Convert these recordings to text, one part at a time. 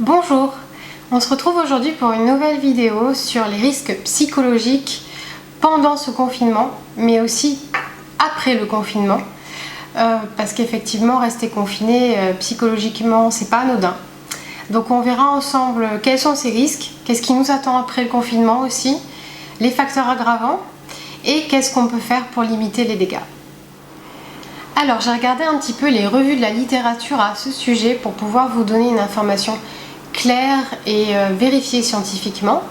Bonjour, on se retrouve aujourd'hui pour une nouvelle vidéo sur les risques psychologiques pendant ce confinement, mais aussi après le confinement, parce qu'effectivement rester confiné psychologiquement c'est pas anodin. Donc on verra ensemble quels sont ces risques, qu'est-ce qui nous attend après le confinement aussi, les facteurs aggravants et qu'est-ce qu'on peut faire pour limiter les dégâts. Alors j'ai regardé un petit peu les revues de la littérature à ce sujet pour pouvoir vous donner une information claire et vérifiée scientifiquement.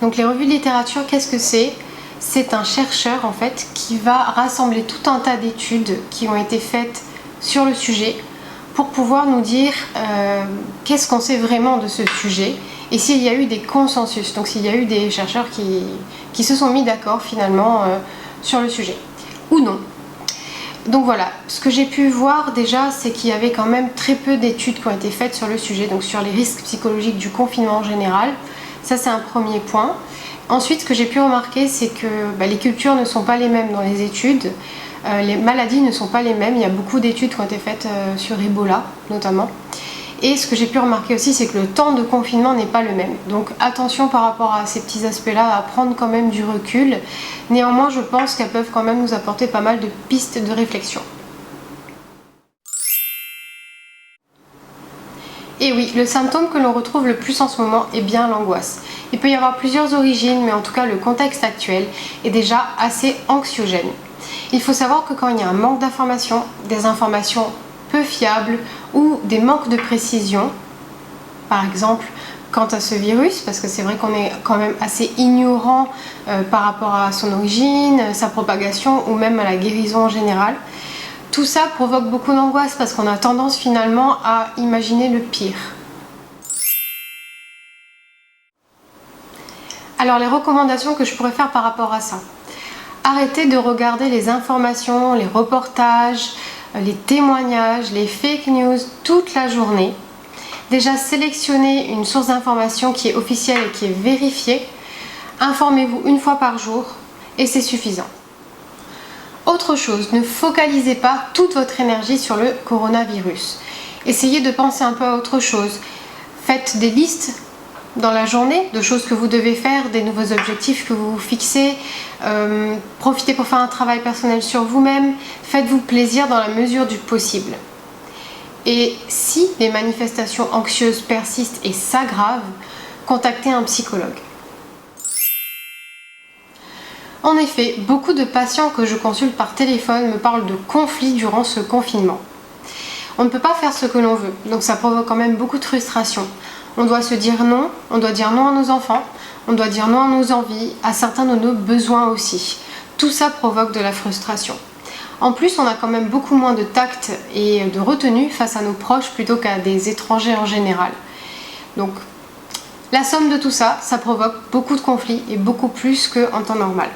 Donc les revues de littérature, qu'est-ce que c'est ? C'est un chercheur en fait qui va rassembler tout un tas d'études qui ont été faites sur le sujet pour pouvoir nous dire qu'est-ce qu'on sait vraiment de ce sujet et s'il y a eu des consensus, donc s'il y a eu des chercheurs qui se sont mis d'accord finalement sur le sujet ou non. Donc voilà, ce que j'ai pu voir déjà, c'est qu'il y avait quand même très peu d'études qui ont été faites sur le sujet, donc sur les risques psychologiques du confinement en général. Ça c'est un premier point. Ensuite, ce que j'ai pu remarquer, c'est que les cultures ne sont pas les mêmes dans les études, les maladies ne sont pas les mêmes. Il y a beaucoup d'études qui ont été faites sur Ebola notamment. Et ce que j'ai pu remarquer aussi, c'est que le temps de confinement n'est pas le même. Donc attention par rapport à ces petits aspects-là, à prendre quand même du recul. Néanmoins, je pense qu'elles peuvent quand même nous apporter pas mal de pistes de réflexion. Et oui, le symptôme que l'on retrouve le plus en ce moment est bien l'angoisse. Il peut y avoir plusieurs origines, mais en tout cas le contexte actuel est déjà assez anxiogène. Il faut savoir que quand il y a un manque d'informations, des informations peu fiables ou des manques de précision, par exemple quant à ce virus, parce que c'est vrai qu'on est quand même assez ignorant par rapport à son origine, sa propagation ou même à la guérison en général. Tout ça provoque beaucoup d'angoisse parce qu'on a tendance finalement à imaginer le pire. Alors les recommandations que je pourrais faire par rapport à ça. Arrêtez de regarder les informations, les reportages, les témoignages, les fake news toute la journée. Déjà sélectionnez une source d'information qui est officielle et qui est vérifiée. Informez-vous une fois par jour et c'est suffisant. Autre chose, ne focalisez pas toute votre énergie sur le coronavirus. Essayez de penser un peu à autre chose. Faites des listes dans la journée de choses que vous devez faire, des nouveaux objectifs que vous vous fixez. Profitez pour faire un travail personnel sur vous-même. Faites-vous plaisir dans la mesure du possible. Et si les manifestations anxieuses persistent et s'aggravent, contactez un psychologue. En effet, beaucoup de patients que je consulte par téléphone me parlent de conflits durant ce confinement. On ne peut pas faire ce que l'on veut, donc ça provoque quand même beaucoup de frustration. On doit se dire non, on doit dire non à nos enfants, on doit dire non à nos envies, à certains de nos besoins aussi. Tout ça provoque de la frustration. En plus, on a quand même beaucoup moins de tact et de retenue face à nos proches plutôt qu'à des étrangers en général. Donc, la somme de tout ça, ça provoque beaucoup de conflits et beaucoup plus qu'en temps normal.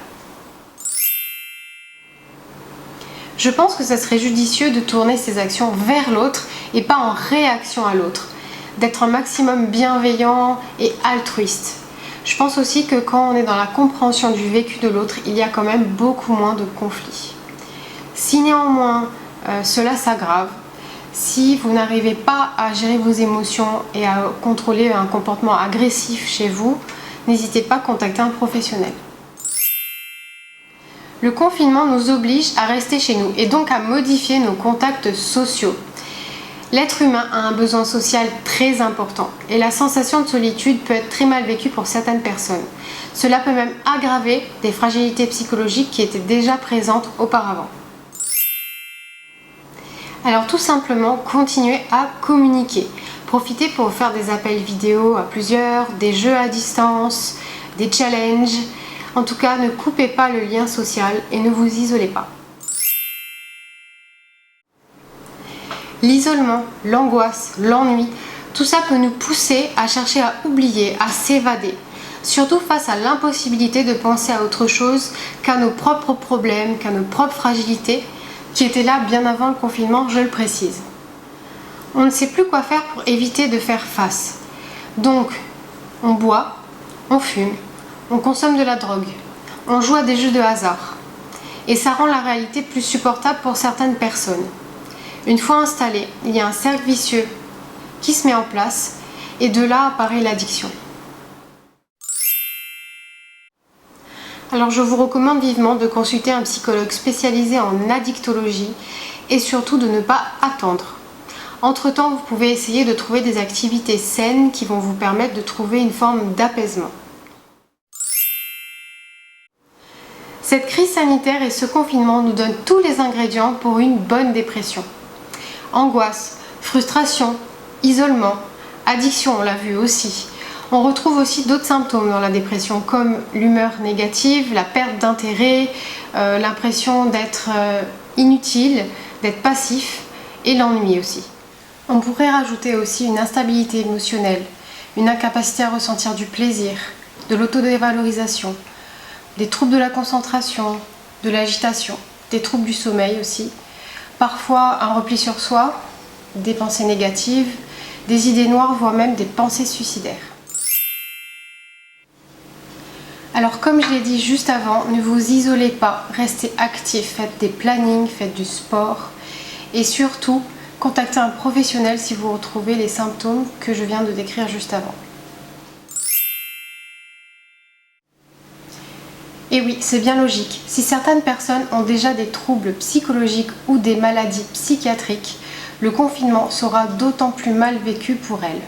Je pense que ça serait judicieux de tourner ses actions vers l'autre et pas en réaction à l'autre. D'être un maximum bienveillant et altruiste. Je pense aussi que quand on est dans la compréhension du vécu de l'autre, il y a quand même beaucoup moins de conflits. Si néanmoins cela s'aggrave, si vous n'arrivez pas à gérer vos émotions et à contrôler un comportement agressif chez vous, n'hésitez pas à contacter un professionnel. Le confinement nous oblige à rester chez nous et donc à modifier nos contacts sociaux. L'être humain a un besoin social très important et la sensation de solitude peut être très mal vécue pour certaines personnes. Cela peut même aggraver des fragilités psychologiques qui étaient déjà présentes auparavant. Alors tout simplement, continuez à communiquer. Profitez pour faire des appels vidéo à plusieurs, des jeux à distance, des challenges. En tout cas, ne coupez pas le lien social et ne vous isolez pas. L'isolement, l'angoisse, l'ennui, tout ça peut nous pousser à chercher à oublier, à s'évader. Surtout face à l'impossibilité de penser à autre chose qu'à nos propres problèmes, qu'à nos propres fragilités, qui étaient là bien avant le confinement, je le précise. On ne sait plus quoi faire pour éviter de faire face. Donc, on boit, on fume, on consomme de la drogue, on joue à des jeux de hasard. Et ça rend la réalité plus supportable pour certaines personnes. Une fois installé, il y a un cercle vicieux qui se met en place Et de là apparaît l'addiction. Alors je vous recommande vivement de consulter un psychologue spécialisé en addictologie et surtout de ne pas attendre. Entre-temps, vous pouvez essayer de trouver des activités saines qui vont vous permettre de trouver une forme d'apaisement. Cette crise sanitaire et ce confinement nous donnent tous les ingrédients pour une bonne dépression. Angoisse, frustration, isolement, addiction, on l'a vu aussi. On retrouve aussi d'autres symptômes dans la dépression comme l'humeur négative, la perte d'intérêt, l'impression d'être inutile, d'être passif et l'ennui aussi. On pourrait rajouter aussi une instabilité émotionnelle, une incapacité à ressentir du plaisir, de l'autodévalorisation, des troubles de la concentration, de l'agitation, des troubles du sommeil aussi, parfois un repli sur soi, des pensées négatives, des idées noires, voire même des pensées suicidaires. Alors comme je l'ai dit juste avant, ne vous isolez pas, restez actifs, faites des plannings, faites du sport et surtout contactez un professionnel si vous retrouvez les symptômes que je viens de décrire juste avant. Et oui, c'est bien logique, si certaines personnes ont déjà des troubles psychologiques ou des maladies psychiatriques, le confinement sera d'autant plus mal vécu pour elles.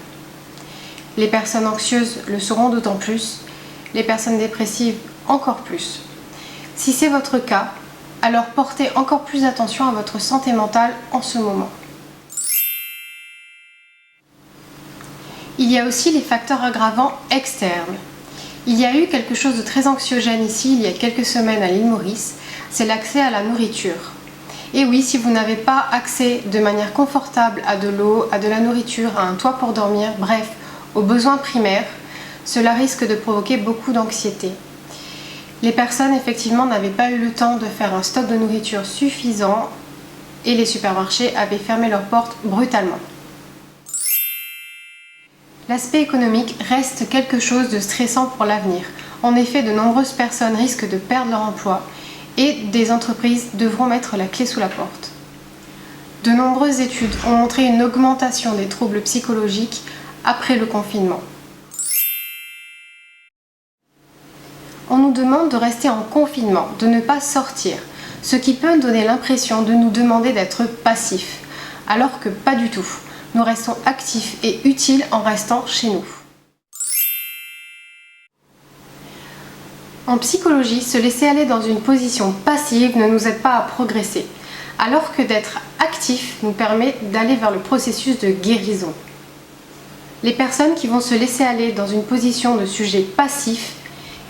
Les personnes anxieuses le seront d'autant plus, les personnes dépressives encore plus. Si c'est votre cas, alors portez encore plus attention à votre santé mentale en ce moment. Il y a aussi les facteurs aggravants externes. Il y a eu quelque chose de très anxiogène ici il y a quelques semaines à l'île Maurice, c'est l'accès à la nourriture. Et oui, si vous n'avez pas accès de manière confortable à de l'eau, à de la nourriture, à un toit pour dormir, bref, aux besoins primaires, cela risque de provoquer beaucoup d'anxiété. Les personnes effectivement n'avaient pas eu le temps de faire un stock de nourriture suffisant et les supermarchés avaient fermé leurs portes brutalement. L'aspect économique reste quelque chose de stressant pour l'avenir. En effet, de nombreuses personnes risquent de perdre leur emploi et des entreprises devront mettre la clé sous la porte. De nombreuses études ont montré une augmentation des troubles psychologiques après le confinement. On nous demande de rester en confinement, de ne pas sortir, ce qui peut donner l'impression de nous demander d'être passifs, alors que pas du tout. Nous restons actifs et utiles en restant chez nous. En psychologie, se laisser aller dans une position passive ne nous aide pas à progresser, alors que d'être actif nous permet d'aller vers le processus de guérison. Les personnes qui vont se laisser aller dans une position de sujet passif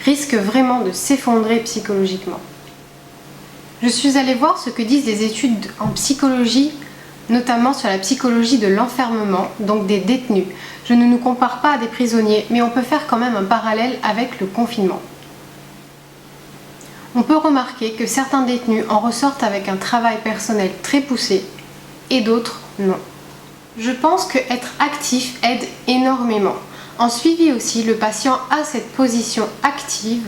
risquent vraiment de s'effondrer psychologiquement. Je suis allée voir ce que disent les études en psychologie, notamment sur la psychologie de l'enfermement, donc des détenus. Je ne nous compare pas à des prisonniers, mais on peut faire quand même un parallèle avec le confinement. On peut remarquer que certains détenus en ressortent avec un travail personnel très poussé et d'autres non. Je pense que être actif aide énormément. En suivi aussi, le patient a cette position active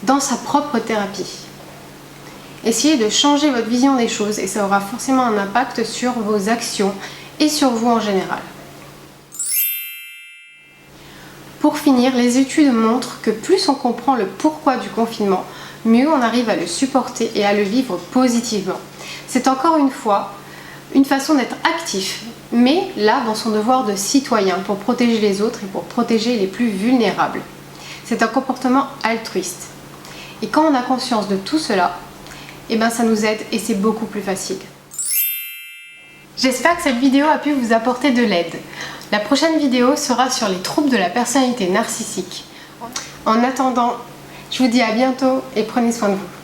dans sa propre thérapie. Essayez de changer votre vision des choses et ça aura forcément un impact sur vos actions et sur vous en général. Pour finir, les études montrent que plus on comprend le pourquoi du confinement, mieux on arrive à le supporter et à le vivre positivement. C'est encore une fois une façon d'être actif, mais là dans son devoir de citoyen pour protéger les autres et pour protéger les plus vulnérables. C'est un comportement altruiste. Et quand on a conscience de tout cela, ça nous aide et c'est beaucoup plus facile. J'espère que cette vidéo a pu vous apporter de l'aide. La prochaine vidéo sera sur les troubles de la personnalité narcissique. En attendant, je vous dis à bientôt et prenez soin de vous.